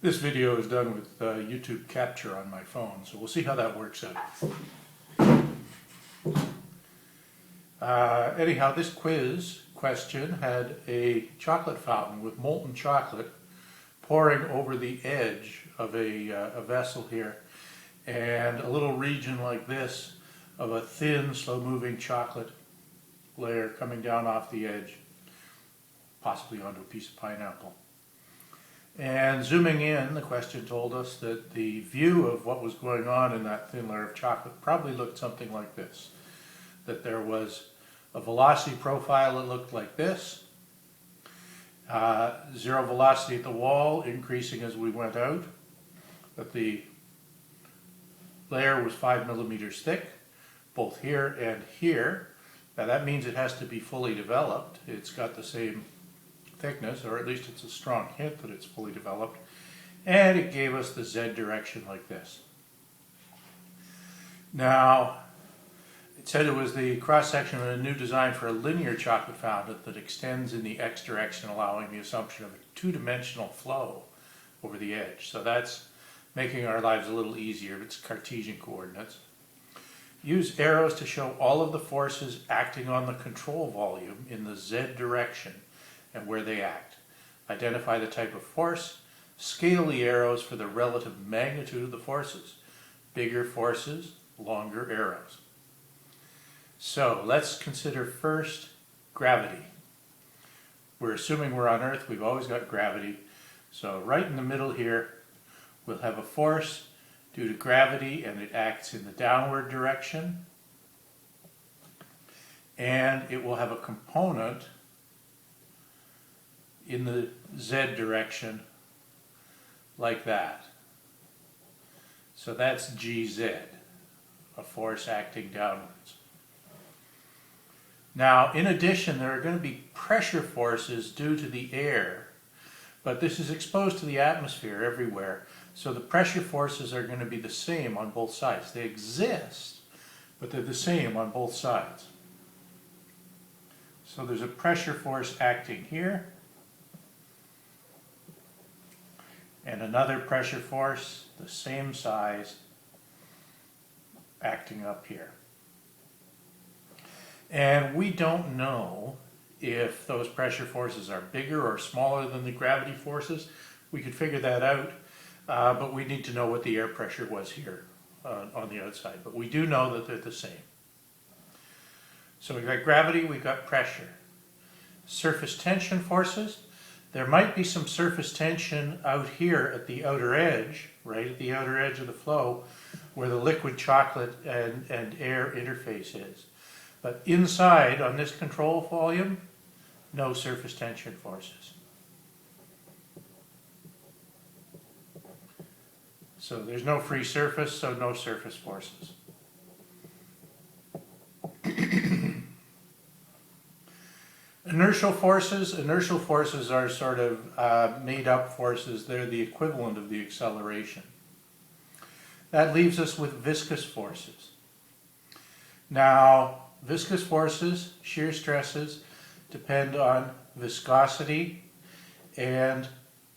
This video is done with YouTube Capture on my phone, so we'll see how that works out. Anyhow, this quiz question had a chocolate fountain with molten chocolate pouring over the edge of a vessel here, and a little region like this of a thin, slow-moving chocolate layer coming down off the edge, possibly onto a piece of pineapple. And zooming in, the question told us that the view of what was going on in that thin layer of chocolate probably looked something like this. That there was a velocity profile that looked like this. Zero velocity at the wall, increasing as we went out. That the layer was 5 millimeters thick, both here and here. Now that means it has to be fully developed. It's got the same thickness, or at least it's a strong hint that it's fully developed, and it gave us the Z direction like this. Now, it said it was the cross-section of a new design for a linear chocolate fountain that extends in the X direction, allowing the assumption of a two-dimensional flow over the edge. So that's making our lives a little easier. It's Cartesian coordinates. Use arrows to show all of the forces acting on the control volume in the Z direction and where they act. Identify the type of force. Scale the arrows for the relative magnitude of the forces. Bigger forces, longer arrows. So let's consider first gravity. We're assuming we're on Earth. We've always got gravity. So right in the middle here, we'll have a force due to gravity, and it acts in the downward direction. And it will have a component in the Z direction like that. So that's GZ, a force acting downwards. Now, in addition, there are going to be pressure forces due to the air, but this is exposed to the atmosphere everywhere, so the pressure forces are going to be the same on both sides. They exist, but they're the same on both sides. So there's a pressure force acting here, and another pressure force, the same size, acting up here. And we don't know if those pressure forces are bigger or smaller than the gravity forces. We could figure that out, but we need to know what the air pressure was here on the outside. But we do know that they're the same. So we've got gravity, we've got pressure. Surface tension forces. There might be some surface tension out here at the outer edge, right at the outer edge of the flow, where the liquid chocolate and air interface is. But inside, on this control volume, no surface tension forces. So there's no free surface, so no surface forces. Inertial forces are sort of made-up forces. They're the equivalent of the acceleration. That leaves us with viscous forces. Now, viscous forces, shear stresses, depend on viscosity and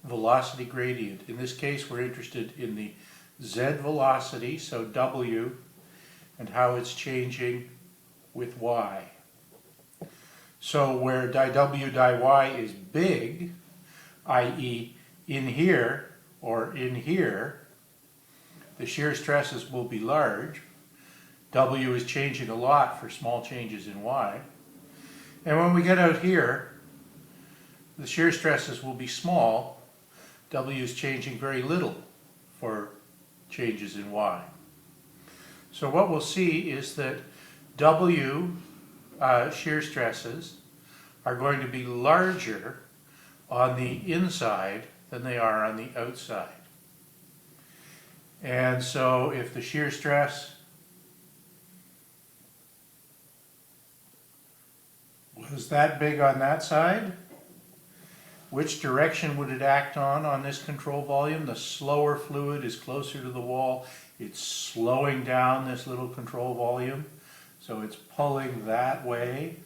velocity gradient. In this case, we're interested in the Z velocity, so W, and how it's changing with Y. So where dw dy is big, i.e. in here or in here, the shear stresses will be large. W is changing a lot for small changes in Y. And when we get out here, the shear stresses will be small. W is changing very little for changes in Y. So what we'll see is that W shear stresses are going to be larger on the inside than they are on the outside. And so if the shear stress was that big on that side, which direction would it act on this control volume? The slower fluid is closer to the wall. It's slowing down this little control volume. So it's pulling that way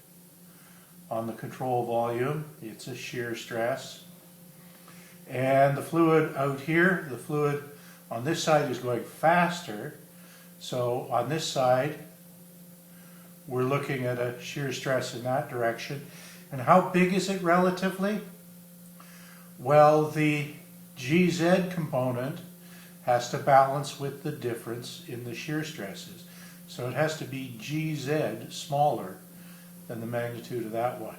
on the control volume. It's a shear stress. And the fluid out here, the fluid on this side is going faster. So on this side, we're looking at a shear stress in that direction. And how big is it relatively? Well, the GZ component has to balance with the difference in the shear stresses. So it has to be GZ smaller than the magnitude of that one.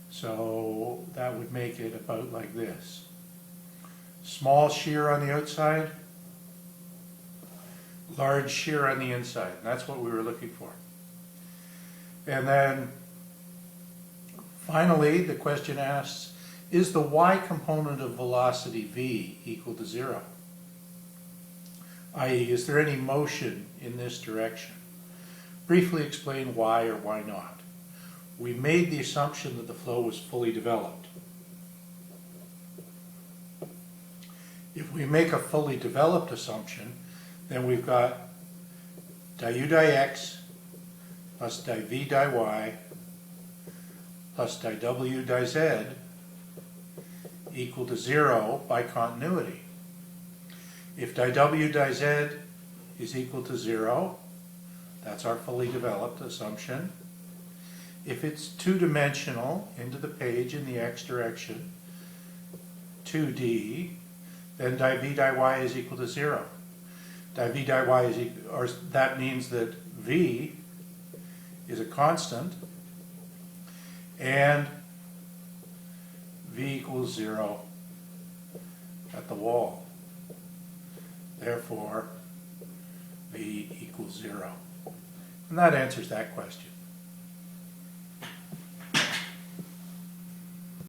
So that would make it about like this. Small shear on the outside, large shear on the inside. And that's what we were looking for. And then finally, the question asks, is the y component of velocity v equal to 0? i.e., is there any motion in this direction? Briefly explain why or why not. We made the assumption that the flow was fully developed. If we make a fully developed assumption, then we've got du dx plus div dy plus dw dz equal to 0 by continuity. If dw dz is equal to 0, that's our fully developed assumption. If it's two-dimensional, into the page in the x direction, 2d, then div dy is equal to 0. Div dy is equal, or that means that v is a constant, and v equals 0 at the wall. Therefore, v equals 0. And that answers that question.